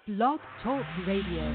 Blog Talk Radio.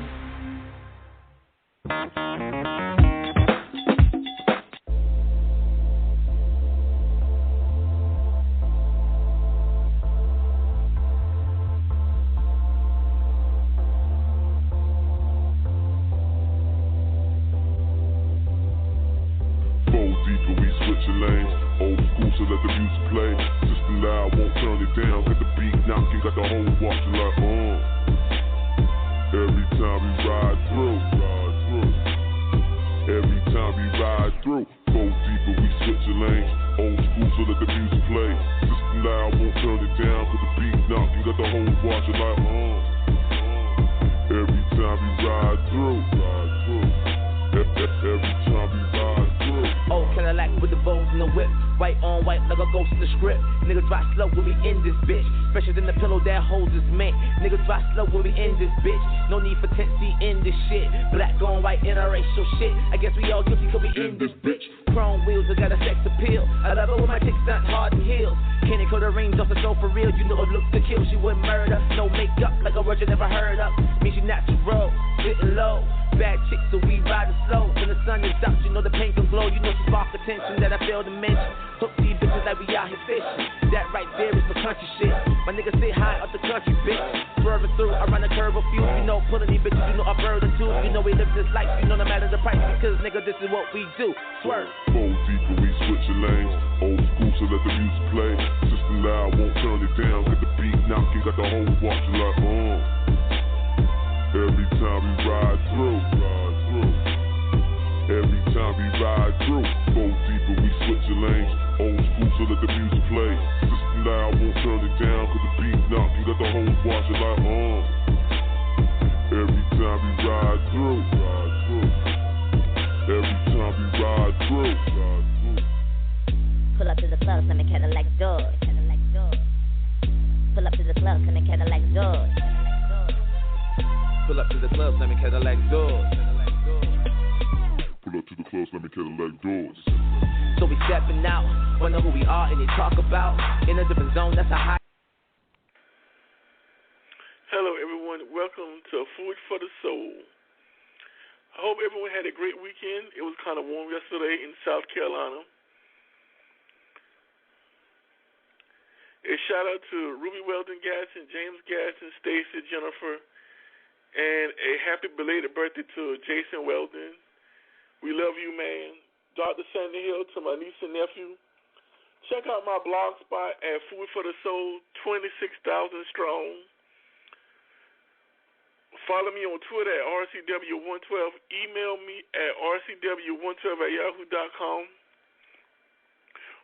Follow me on Twitter at RCW112. Email me at RCW112@yahoo.com.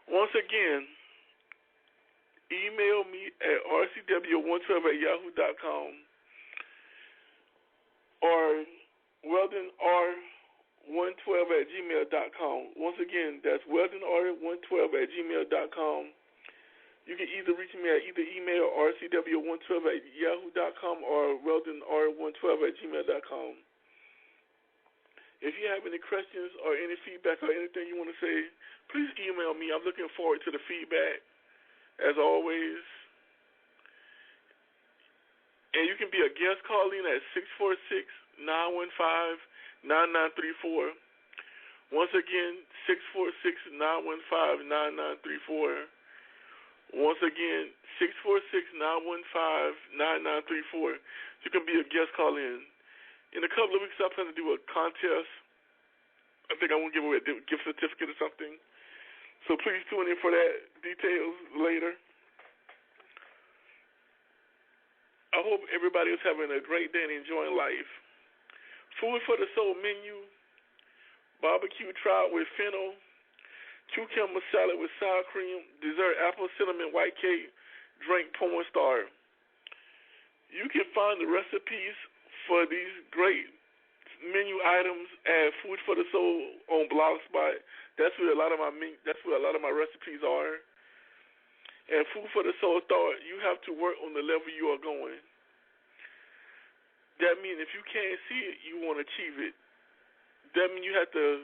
Once again, email me at RCW112@yahoo.com or WeldonR112@gmail.com. Once again, that's WeldonR112@gmail.com. You can either reach me at either email RCW112@yahoo.com or WeldonR112@gmail.com. If you have any questions or any feedback or anything you want to say, please email me. I'm looking forward to the feedback, as always. And you can be a guest calling at 646-915-9934. Once again, 646-915-9934. Once again, 646-915-9934. You can be a guest call in. In a couple of weeks, I plan to do a contest. I think I want to give away a gift certificate or something. So please tune in for that. Details later. I hope everybody is having a great day and enjoying life. Food for the soul menu: barbecue trout with fennel, cucumber salad with sour cream, dessert apple cinnamon white cake, drink porn star. You can find the recipes for these great menu items at Food for the Soul on Blogspot. That's where a lot of my recipes are. And Food for the Soul thought you have to work on the level you are going. That means if you can't see it, you want to achieve it. That means you have to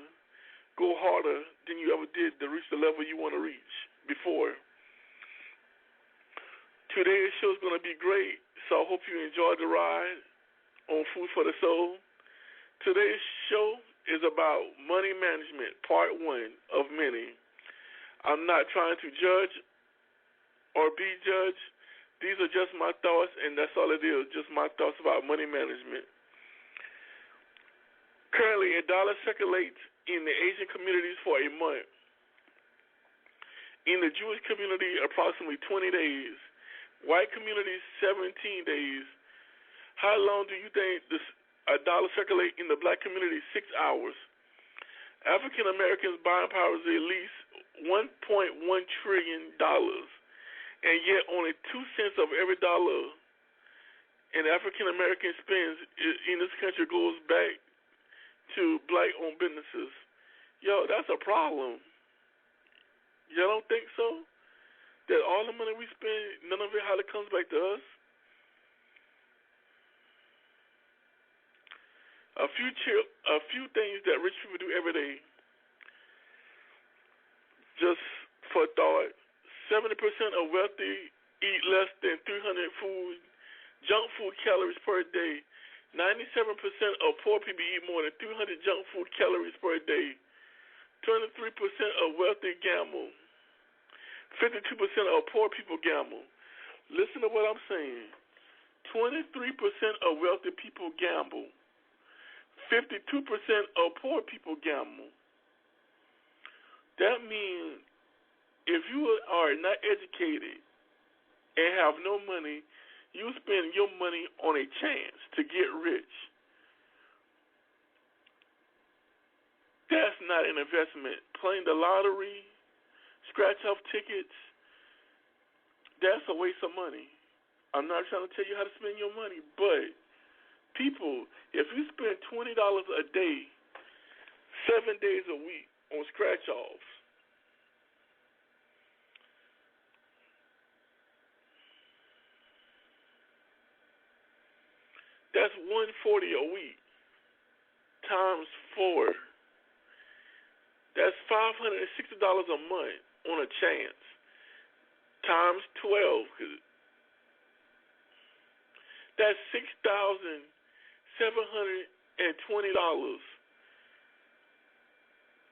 go harder than you ever did to reach the level you want to reach before. Today's show is going to be great, so I hope you enjoy the ride. on Food for the Soul. Today's show is about money management, part one of many. I'm not trying to judge or be judged. These are just my thoughts, and that's all it is, just my thoughts about money management. Currently, a dollar circulates in the Asian communities for a month. In the Jewish community, approximately 20 days. White communities, 17 days. How long do you think a dollar circulates in the black community? 6 hours. African Americans' buying power is at least $1.1 trillion, and yet only 2 cents of every dollar an African American spends in this country goes back to black-owned businesses. Yo, that's a problem. Y'all don't think so? That all the money we spend, none of it, how it comes back to us? A few things that rich people do every day. Just for thought, 70% of wealthy eat less than 300 junk food calories per day. 97% of poor people eat more than 300 junk food calories per day. 23% of wealthy gamble. 52% of poor people gamble. Listen to what I'm saying. 23% of wealthy people gamble. 52% of poor people gamble. That means if you are not educated and have no money, you spend your money on a chance to get rich. That's not an investment. Playing the lottery, scratch-off tickets, that's a waste of money. I'm not trying to tell you how to spend your money, but people, if you spend $20 a day, 7 days a week on scratch-offs, that's $140 a week times 4. That's $560 a month on a chance times 12. That's $6,720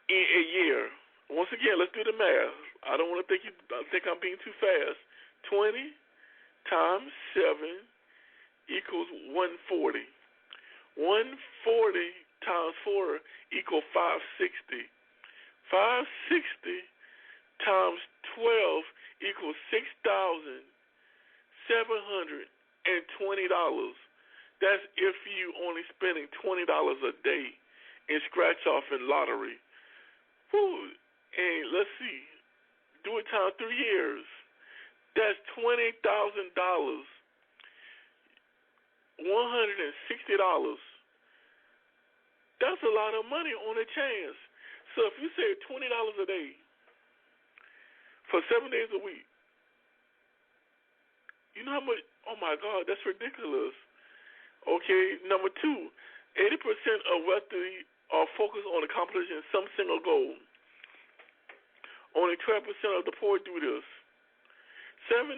in a year. Once again, let's do the math. I don't want to think I'm being too fast. 20 times 7 equals 140. 140 times 4 equals 560. 560 times 12 equals $6,720. That's if you only spending $20 a day in scratch off and lottery. Whew. And let's see, do it times 3 years. That's $20,000. $160. That's a lot of money on a chance. So if you save $20 a day for 7 days a week, you know how much? Oh my God, that's ridiculous. Okay, number 2, 80% of wealthy are focused on accomplishing some single goal. Only 12% of the poor do this. 76%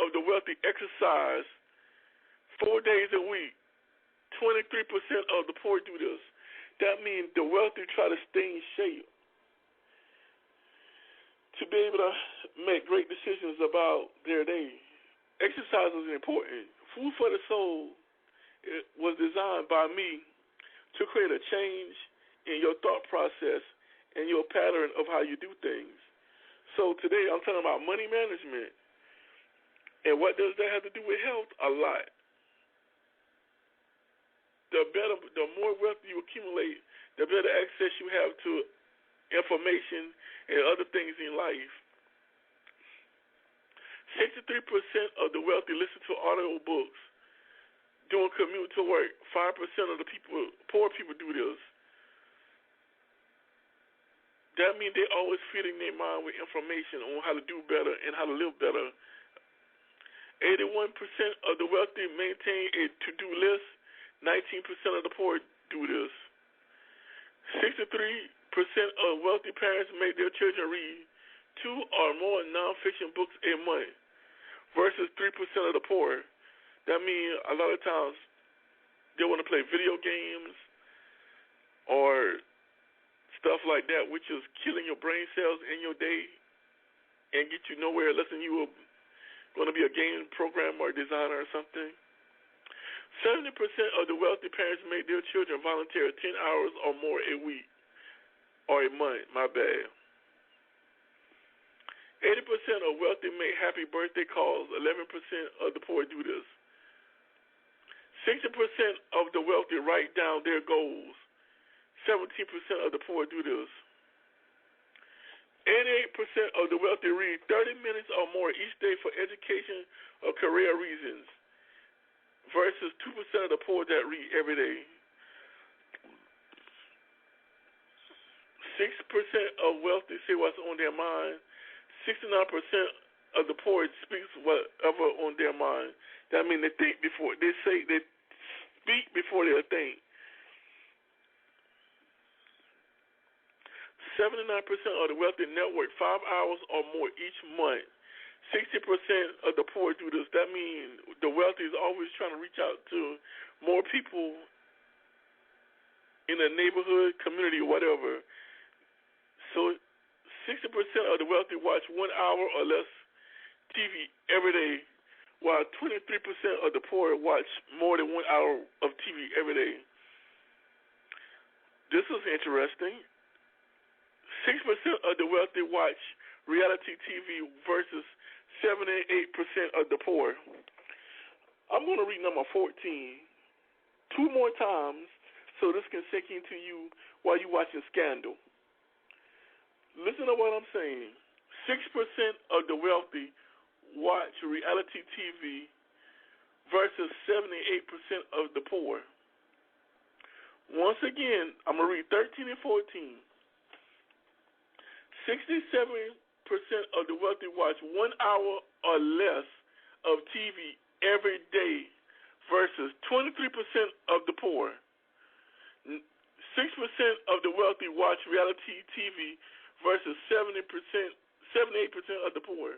of the wealthy exercise 4 days a week. 23% of the poor do this. That means the wealthy try to stay in shape to be able to make great decisions about their day. Exercise is important. Food for the Soul was designed by me to create a change in your thought process and your pattern of how you do things. So today I'm talking about money management. And what does that have to do with health? A lot. The more wealth you accumulate, the better access you have to information and other things in life. 63% of the wealthy listen to audio books doing commute to work. 5% of the poor people do this. That means they're always feeding their mind with information on how to do better and how to live better. 81% of the wealthy maintain a to-do list. 19% of the poor do this. 63% of wealthy parents make their children read 2 or more nonfiction books a month versus 3% of the poor. That means a lot of times They want to play video games or stuff like that, which is killing your brain cells in your day and get you nowhere unless you were going to be a game programmer or designer or something. 70% of the wealthy parents make their children volunteer 10 hours or more a week or a month. My bad. 80% of wealthy make happy birthday calls. 11% of the poor do this. 60% of the wealthy write down their goals. 17% of the poor do this. 88% of the wealthy read 30 minutes or more each day for education or career reasons, versus 2% of the poor that read every day. 6% of wealthy say what's on their mind. 69% of the poor speaks whatever on their mind. That means they think before they speak before they think. 79% of the wealthy network 5 hours or more each month. 60% of the poor do this. That means the wealthy is always trying to reach out to more people in a neighborhood, community, whatever. So 60% of the wealthy watch 1 hour or less TV every day, while 23% of the poor watch more than 1 hour of TV every day. This is interesting. 6% of the wealthy watch reality TV versus 78% of the poor. I'm going to read number 14 2 more times so this can sink into you while you're watching Scandal. Listen to what I'm saying. 6% of the wealthy watch reality TV versus 78% of the poor. Once again, I'm going to read 13 and 14. 67% of the wealthy watch 1 hour or less of TV every day versus 23% of the poor. 6% of the wealthy watch reality TV versus 78% of the poor.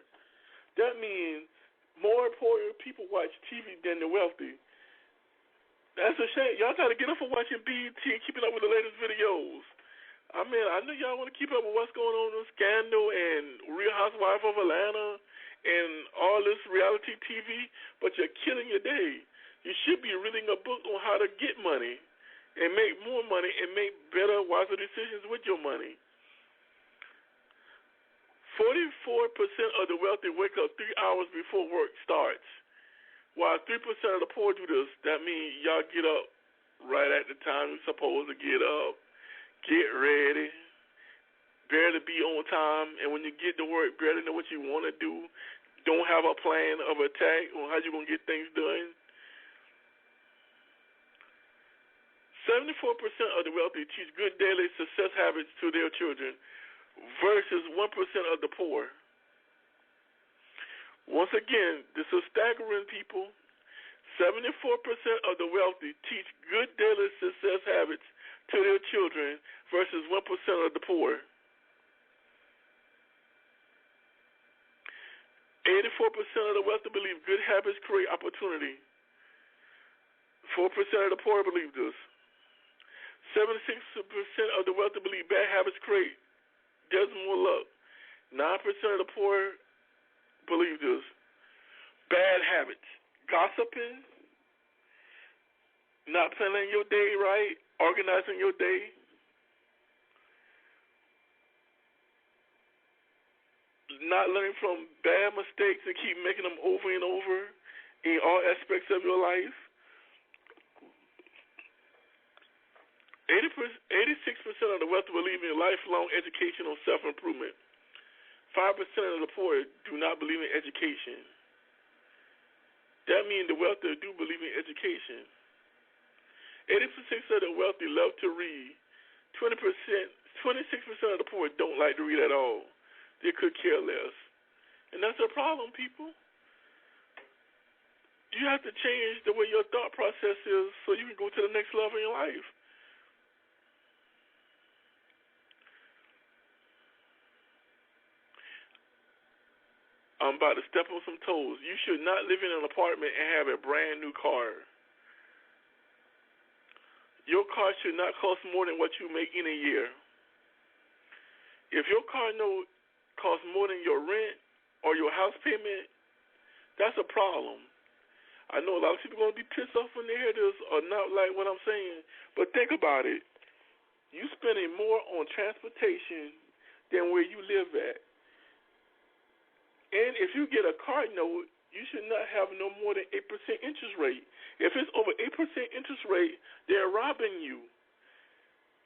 That means more poor people watch TV than the wealthy. That's a shame. Y'all got to get up for watching BET and keeping up with the latest videos. I mean, I know y'all want to keep up with what's going on in Scandal and Real Housewives of Atlanta and all this reality TV, but you're killing your day. You should be reading a book on how to get money and make more money and make better, wiser decisions with your money. 44% of the wealthy wake up 3 hours before work starts, while 3% of the poor do this. That means y'all get up right at the time you're supposed to get up, get ready, barely be on time, and when you get to work, barely know what you want to do, don't have a plan of attack on how you're going to get things done. 74% of the wealthy teach good daily success habits to their children versus 1% of the poor. Once again, this is staggering, people. 74% of the wealthy teach good daily success habits to their children versus 1% of the poor. 84% of the wealthy believe good habits create opportunity. 4% of the poor believe this. 76% of the wealthy believe bad habits create just more luck. 9% of the poor believe this. Bad habits. Gossiping, not planning your day right, organizing your day, not learning from bad mistakes and keep making them over and over in all aspects of your life. 86% of the wealthy believe in lifelong education or self-improvement. 5% of the poor do not believe in education. That means the wealthy do believe in education. 86% of the wealthy love to read. 26% of the poor don't like to read at all. They could care less. And that's a problem, people. You have to change the way your thought process is so you can go to the next level in your life. I'm about to step on some toes. You should not live in an apartment and have a brand new car. your car should not cost more than what you make in a year. If your car note costs more than your rent or your house payment, that's a problem. I know a lot of people are going to be pissed off when they hear this or not like what I'm saying, but think about it. You spending more on transportation than where you live at. And if you get a car note, you should not have no more than 8% interest rate. If it's over 8% interest rate, they're robbing you.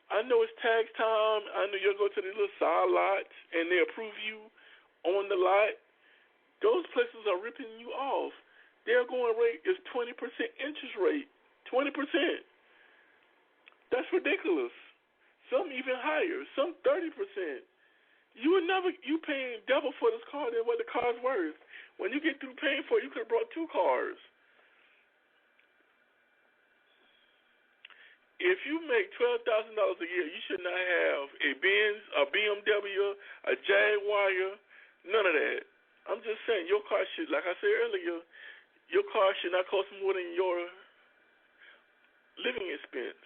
I know it's tax time. I know you'll go to the little side lots and they approve you on the lot. Those places are ripping you off. Their going rate is 20% interest rate. 20%. That's ridiculous. Some even higher. Some 30%. You paying double for this car than what the car's worth. When you get through paying for it, you could have brought two cars. If you make $12,000 a year, you should not have a Benz, a BMW, a Jaguar, none of that. I'm just saying, your car should, like I said earlier, your car should not cost more than your living expense.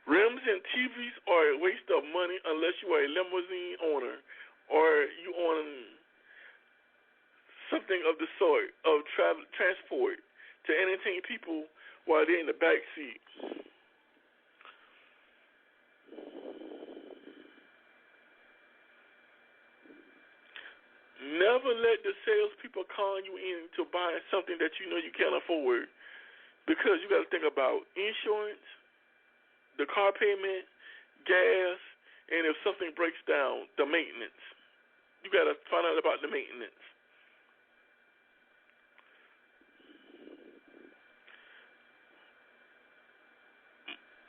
Rims and TVs are a waste of money unless you are a limousine owner or you own something of the sort of transport to entertain people while they're in the back seat. Never let the salespeople con you into buying something that you know you can't afford, because you got to think about insurance, the car payment, gas, and if something breaks down, the maintenance. You got to find out about the maintenance.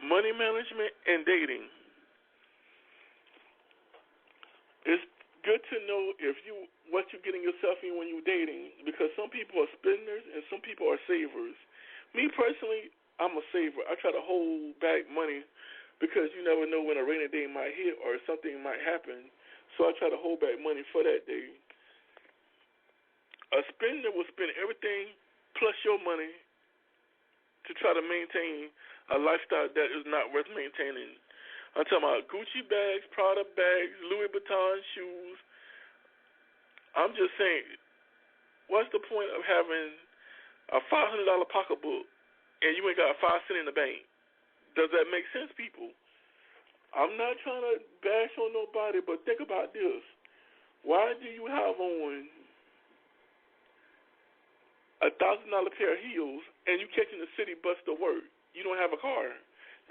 Money management and dating. It's good to know what you're getting yourself in when you're dating, because some people are spenders and some people are savers. Me personally, I'm a saver. I try to hold back money because you never know when a rainy day might hit or something might happen. So I try to hold back money for that day. A spender will spend everything plus your money to try to maintain a lifestyle that is not worth maintaining. I'm talking about Gucci bags, Prada bags, Louis Vuitton shoes. I'm just saying, what's the point of having a $500 pocketbook and you ain't got 5 cents in the bank? Does that make sense, people? I'm not trying to bash on nobody, but think about this. Why do you have on $1,000 pair of heels and you catching the city bus to work? You don't have a car.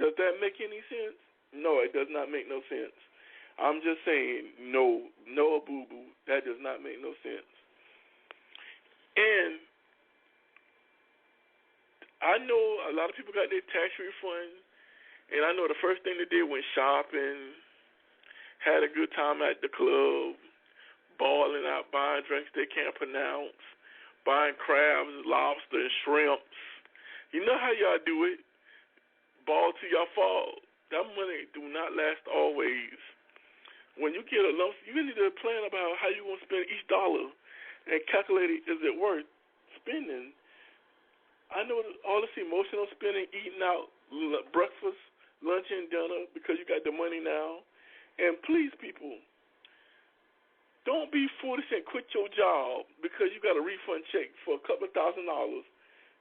Does that make any sense? No, it does not make no sense. I'm just saying, no, boo-boo. That does not make no sense. And I know a lot of people got their tax refund, and I know the first thing they did went shopping, had a good time at the club, balling out, buying drinks they can't pronounce, buying crabs, lobster, and shrimps. You know how y'all do it. Ball till y'all fall. That money do not last always. When you get a lump, you need to plan about how you're going to spend each dollar and calculate it, is it worth spending? I know all this emotional spending, eating out, breakfast, lunch, and dinner because you got the money now. And please, people, don't be foolish and quit your job because you got a refund check for a couple of $1,000.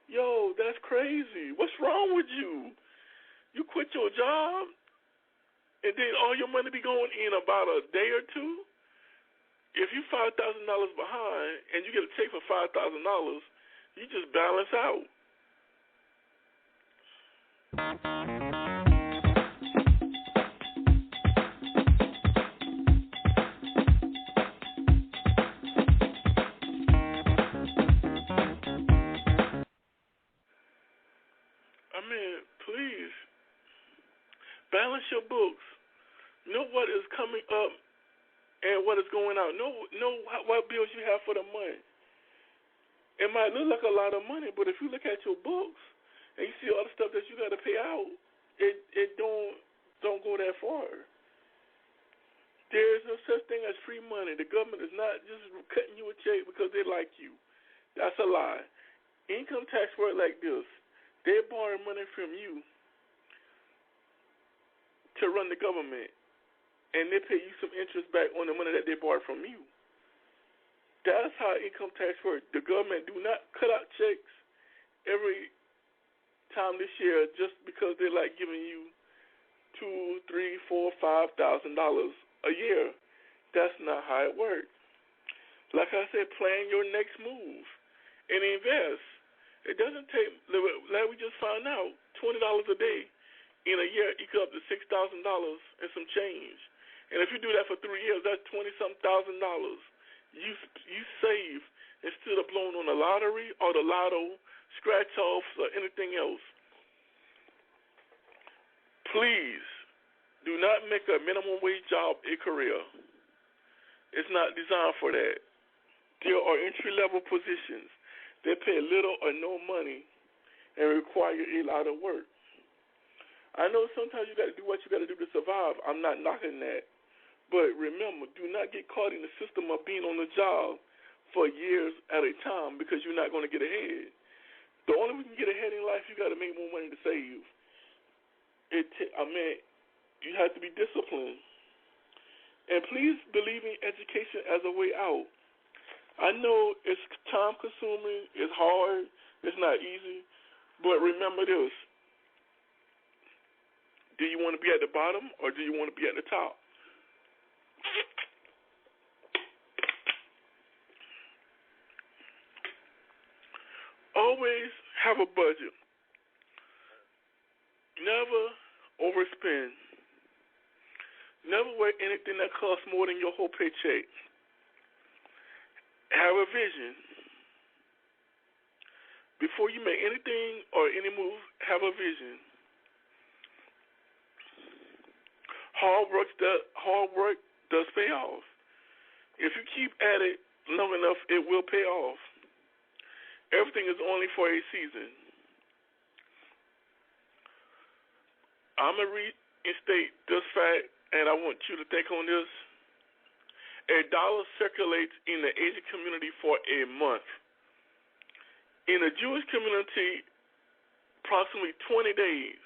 Yo, that's crazy. What's wrong with you? You quit your job, and then all your money be going in about a day or two? If you $5,000 behind and you get a check for $5,000, you just balance out. I mean, please, balance your books. Know what is coming up and what is going out. Know what bills you have for the month. It might look like a lot of money, but if you look at your books and you see all the stuff that you got to pay out, it don't go that far. There is no such thing as free money. The government is not just cutting you a check because they like you. That's a lie. Income tax work like this. They're borrowing money from you to run the government, and they pay you some interest back on the money that they borrowed from you. That's how income tax works. The government do not cut out checks every time this year just because they like giving you $2, $3, $4, $5,000 a year. That's not how it works. Like I said, plan your next move and invest. It doesn't take, like we just found out, $20 a day in a year equals up to $6,000 and some change. And if you do that for 3 years, that's $20-something thousand. You save instead of blowing on the lottery or the lotto, scratch-offs, or anything else. Please do not make a minimum wage job a career. It's not designed for that. There are entry-level positions that pay little or no money and require a lot of work. I know sometimes you got to do what you got to do to survive. I'm not knocking that. But remember, do not get caught in the system of being on the job for years at a time because you're not going to get ahead. The only way you can get ahead in life, you got to make more money to save. You have to be disciplined. And please believe in education as a way out. I know it's time-consuming, it's hard, it's not easy, but remember this. Do you want to be at the bottom or do you want to be at the top? Always have a budget. Never overspend. Never wear anything that costs more than your whole paycheck. Have a vision. Before you make anything or any move, have a vision. Hard work does pay off. If you keep at it long enough, it will pay off. Everything is only for a season. I'm going to reinstate this fact, and I want you to think on this. A dollar circulates in the Asian community for a month. In the Jewish community, approximately 20 days.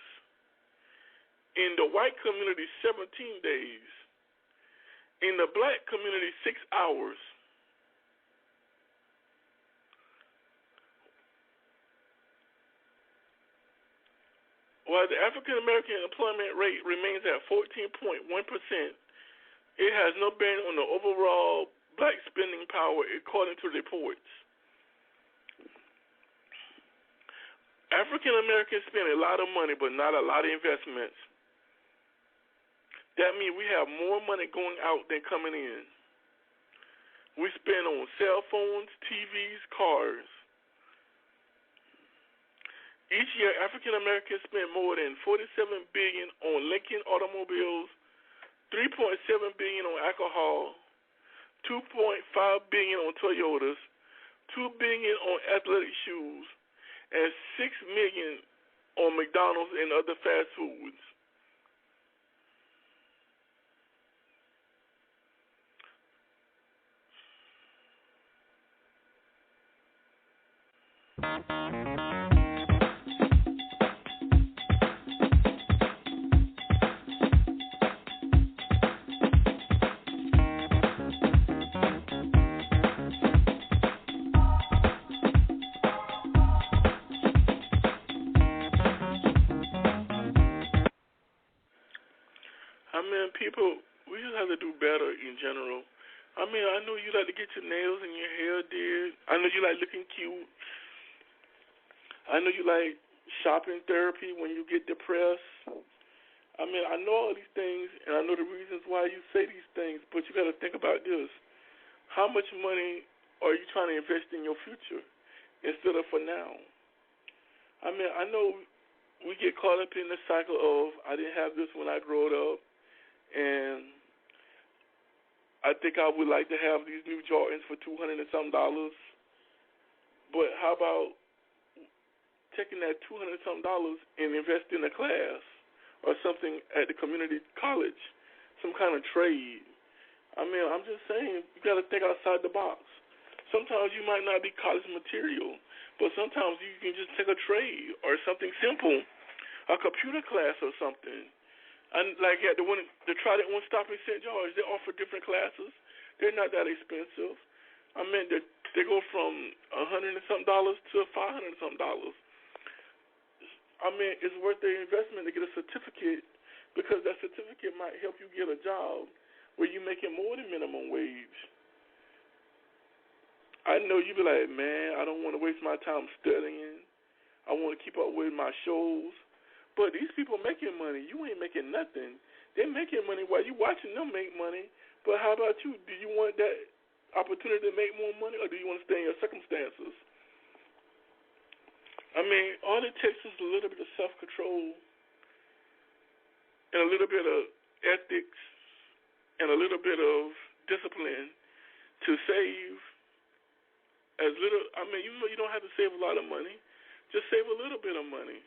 In the white community, 17 days. In the black community, 6 hours. While the African-American employment rate remains at 14.1%, it has no bearing on the overall black spending power, according to reports. African-Americans spend a lot of money, but not a lot of investments. That means we have more money going out than coming in. We spend on cell phones, TVs, cars. Each year, African Americans spend more than $47 billion on Lincoln automobiles, $3.7 billion on alcohol, $2.5 billion on Toyotas, $2 billion on athletic shoes, and $6 million on McDonald's and other fast foods. People, we just have to do better in general. I know you like to get your nails and your hair did. I know you like looking cute. I know you like shopping therapy when you get depressed. I know all these things, and I know the reasons why you say these things, but you got to think about this. How much money are you trying to invest in your future instead of for now? I know we get caught up in the cycle of, I didn't have this when I grew up. And I think I would like to have these new Jordans for $200 and something. But how about taking that $200 and something and invest in a class or something at the community college, some kind of trade? I'm just saying, you got to think outside the box. Sometimes you might not be college material, but sometimes you can just take a trade or something simple, a computer class or something. And like at the Trident One Stop in St. George, they offer different classes. They're not that expensive. I mean, they go from $100 and something to $500 and something. I mean, it's worth the investment to get a certificate because that certificate might help you get a job where you're making more than minimum wage. I know you be like, man, I don't want to waste my time studying. I want to keep up with my shows. But these people making money. You ain't making nothing. They're making money while you watching them make money. But how about you? Do you want that opportunity to make more money, or do you want to stay in your circumstances? I mean, all it takes is a little bit of self-control and a little bit of ethics and a little bit of discipline to save as little. I mean, you don't have to save a lot of money. Just save a little bit of money.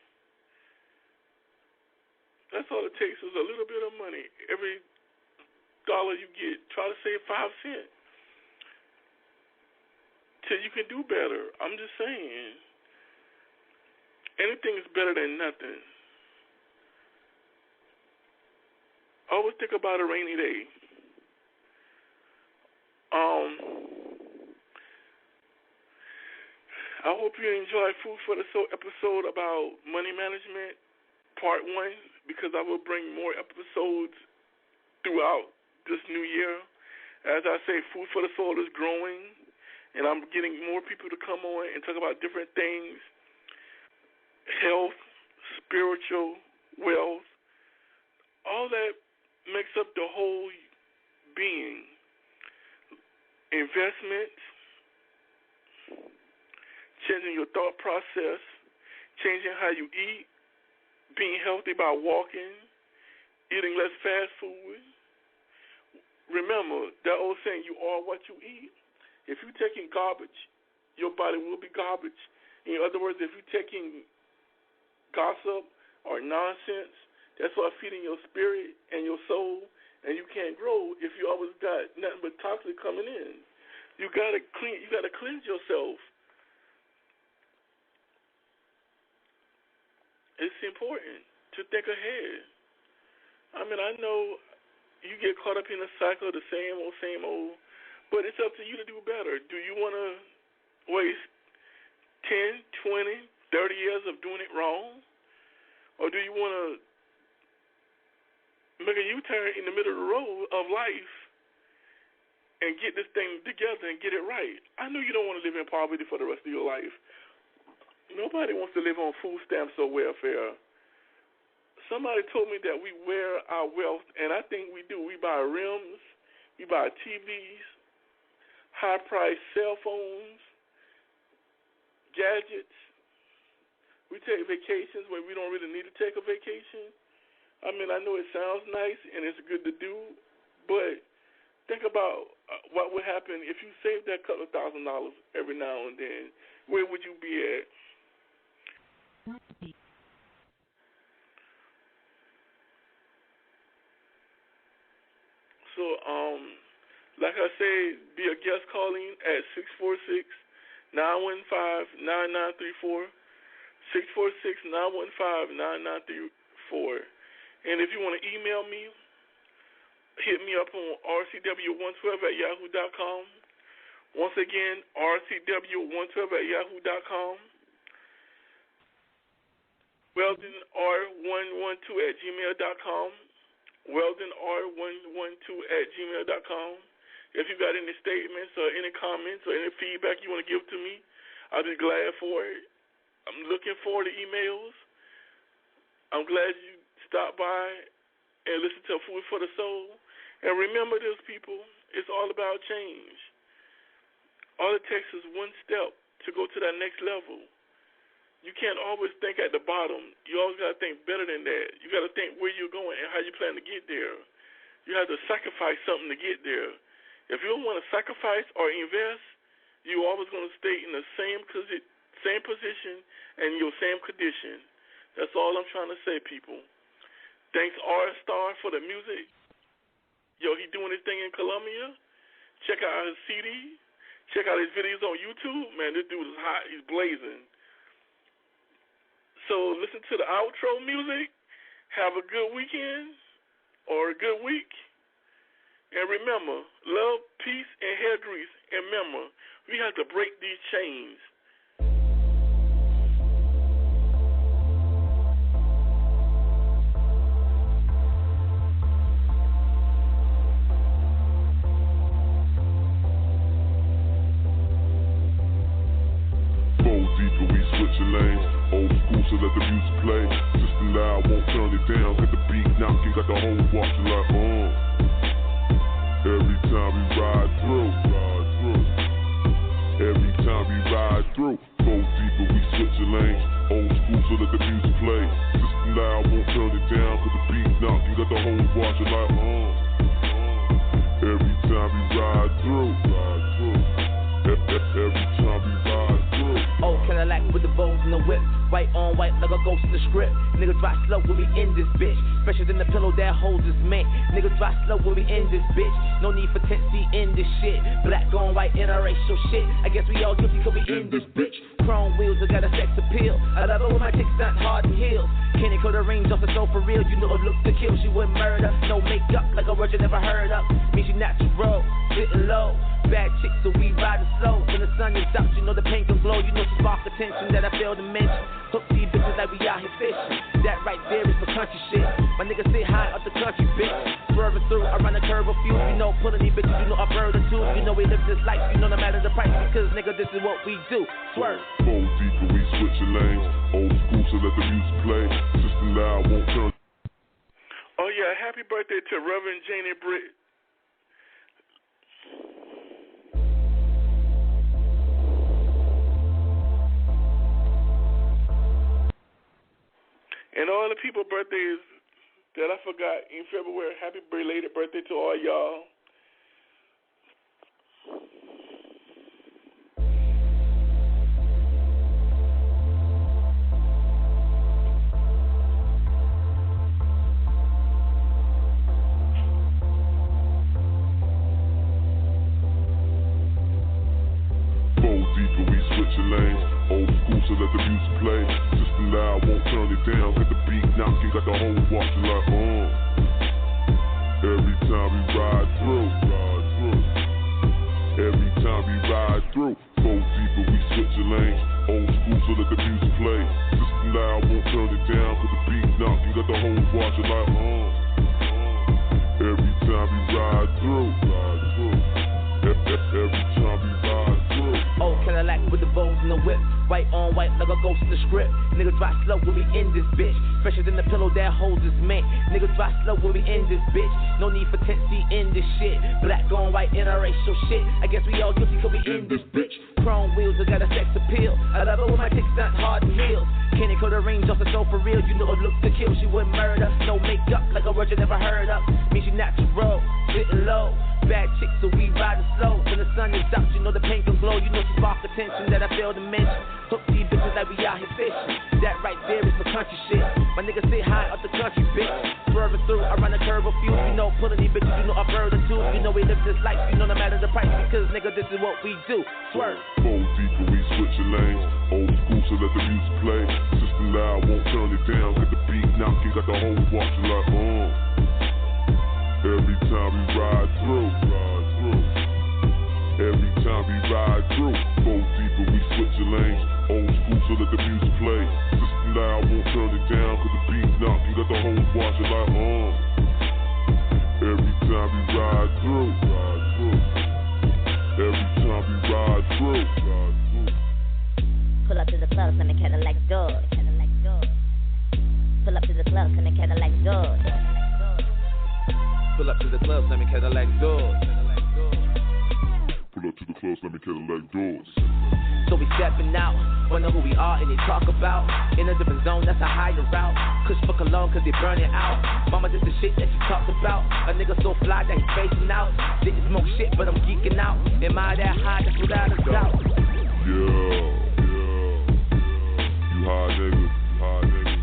That's all it takes is a little bit of money. Every dollar you get, try to save 5 cents till you can do better. I'm just saying. Anything is better than nothing. Always think about a rainy day. I hope you enjoyed Food for the Soul episode about money management, part 1, because I will bring more episodes throughout this new year. As I say, Food for the Soul is growing, and I'm getting more people to come on and talk about different things. Health, spiritual, wealth, all that makes up the whole being. Investments, changing your thought process, changing how you eat, being healthy by walking, eating less fast food. Remember that old saying, you are what you eat. If you're taking garbage, your body will be garbage. In other words, if you're taking gossip or nonsense, that's what's feeding your spirit and your soul, and you can't grow if you always got nothing but toxic coming in. You gotta cleanse yourself. It's important to think ahead. I mean, I know you get caught up in the cycle of the same old, but it's up to you to do better. Do you want to waste 10, 20, 30 years of doing it wrong? Or do you want to make a U-turn in the middle of the road of life and get this thing together and get it right? I know you don't want to live in poverty for the rest of your life. Nobody wants to live on food stamps or welfare. Somebody told me that we wear our wealth, and I think we do. We buy rims, we buy TVs, high-priced cell phones, gadgets. We take vacations where we don't really need to take a vacation. I mean, I know it sounds nice and it's good to do, but think about what would happen if you saved that couple of $1,000 every now and then. Where would you be at? So, like I said, be a guest calling at 646-915-9934. 646-915-9934. And if you want to email me, hit me up on rcw112@yahoo.com. Once again, rcw112@yahoo.com. WeldonR112@gmail.com. WeldonR112@gmail.com. If you got any statements or any comments or any feedback you want to give to me, I'll be glad for it. I'm looking forward to emails. I'm glad you stopped by and listened to Food for the Soul. And remember this, people, it's all about change. All it takes is one step to go to that next level. You can't always think at the bottom. You always got to think better than that. You got to think where you're going and how you plan to get there. You have to sacrifice something to get there. If you don't want to sacrifice or invest, you're always going to stay in the same position and your same condition. That's all I'm trying to say, people. Thanks R-Star for the music. Yo, he doing his thing in Colombia. Check out his CD. Check out his videos on YouTube. Man, this dude is hot. He's blazing. So listen to the outro music. Have a good weekend. or a good week. And remember, love, peace, and hair grease. And remember, we have to break these chains. Deeper, we switching lanes. Old school, so let the music play. System loud, won't turn it down. Got the beat knocking, got the whole watching like every time we ride through. Every time we ride through. Go deeper, we switching lanes. Old school, so let the music play. System loud, won't turn it down. Got the beat knocking, got the whole watching like every time we ride through. Every time we ride through. Oh, Cadillac with the bows and the whip. White on white like a ghost in the script. Nigga drive slow when we in this bitch. Fresher than the pillow that holds us mint. Nigga drive slow when we in this bitch. No need for tendency in this shit. Black on white interracial shit. I guess we all guilty cause we in this bitch. Chrome wheels, I got a sex appeal. I love it when my chick stunt hard and heels. Candy cut the range off the soul for real. You know it looks to kill, she wouldn't murder. No makeup like a word you never heard of. Mean she natural, sitting low. Bad chicks, so we riding slow. When the sun is out, you know the pain can glow. You know she spark attention that I failed to mention. Hook these bitches like we out here fishing. That right there is the country shit. My niggas sit high up the country, bitch. Swerving through, I run a curve a few. You know, pulling these bitches, you know I bird or two. You know we live this life, you know no matter the price. Because nigga, this is what we do. Swerve. Go deeper, we switching lanes. Old school, so let the music play. System loud, won't turn. Oh yeah, happy birthday to Reverend Janie Britt. And all the people birthdays that I forgot in February, happy belated birthday to all y'all. Deeper, we switching lanes. Old school, so let the music play. System loud, won't turn it down. Got the beat knocking, got the whole watching like every time we ride through. Every time we ride through. Go deeper, we switching lanes. Old school, so let the music play. System loud, won't turn it down. Got the beat knocking, got the whole watching like every time we ride through. Every time we ride through. Oh, Cadillac with the bows and the whip. White on white like a ghost in the script. Nigga drive slow when we in this bitch. Fresher than the pillow that holds us mint. Nigga drive slow when we in this bitch. No need for tendency in this shit. Black on white interracial shit. I guess we all guilty cause we in this bitch. Chrome wheels, I got a sex appeal. I love it when my chick stunt hard and heels. Candy cut the range off the soul for real. You know it looks to kill, she wouldn't murder. No makeup like a word you never heard of. Mean she natural, sitting low. Bad chicks, so we riding slow. When the sun is out, you know the pain can glow. You know she spark attention that I failed to mention. Hook these bitches like we out here fishing. That right there is the country shit. My niggas sit high up the country, bitch. Swerving through, I run a curve a few. You know, pulling these bitches, you know I bird or two. You know we live this life, you know no matter the price. Because nigga, this is what we do. Swerve. Go deeper, we switching lanes. Old school, so let the music play. System loud, won't turn it down. Got the beat knocking, got the whole watching like every time we ride through. Every time we ride through. Go deeper, we switching lanes. Old school, so let the music play. System loud, won't turn it down. Cause the beat knocking, got the whole watching like every time we ride through. Every time we ride through. Pull up to the club, send me Cadillac doors. Pull up to the club, send me Cadillac doors. Pull up to the club, let me Cadillac doors. Pull up to the club, let me Cadillac doors. So we stepping out, wonder who we are and they talk about. In a different zone, that's a higher route. Kush for cologne cause they burn it out. Mama, this the shit that you talked about. A nigga so fly that he's facing out. Didn't smoke shit but I'm geeking out. Am I that high? That's without a doubt. Yeah. You high nigga. My nigga.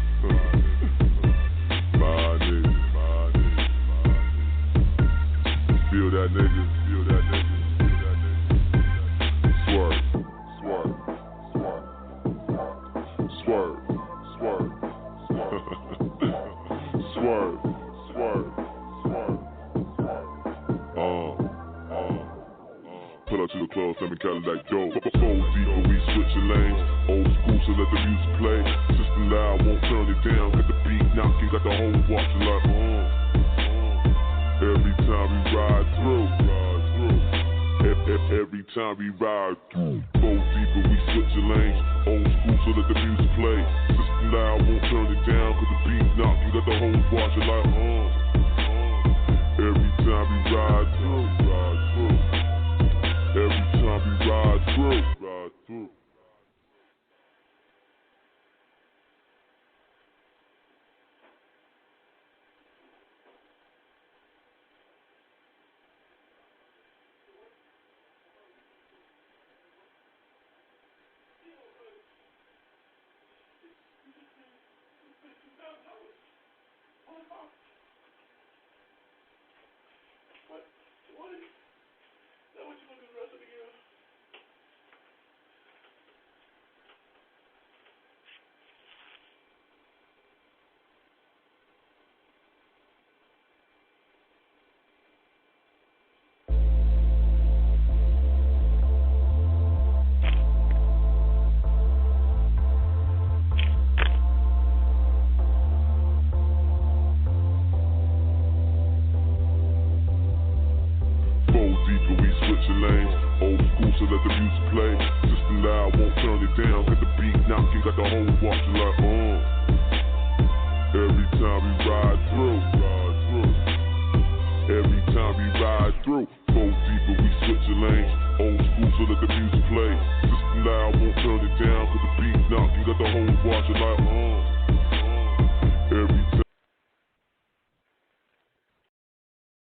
Feel that nigga. Swerve. Swerve. to the club, slamming Cadillac dope. Four deep, but we switching lanes. Old school, so let the music play. System loud, won't turn it down. Got the beat knocking, got the whole watching like, Every time we ride through. Every time we ride through. Four deep, but we switching lanes. Old school, so let the music play. System loud, won't turn it down. Got the beat knocking, got the whole watching like, Every time we ride through. Every time we ride through. Lanes. Old school, so let the music play. System loud, won't turn it down. Got the beat knocking, got the whole watching like,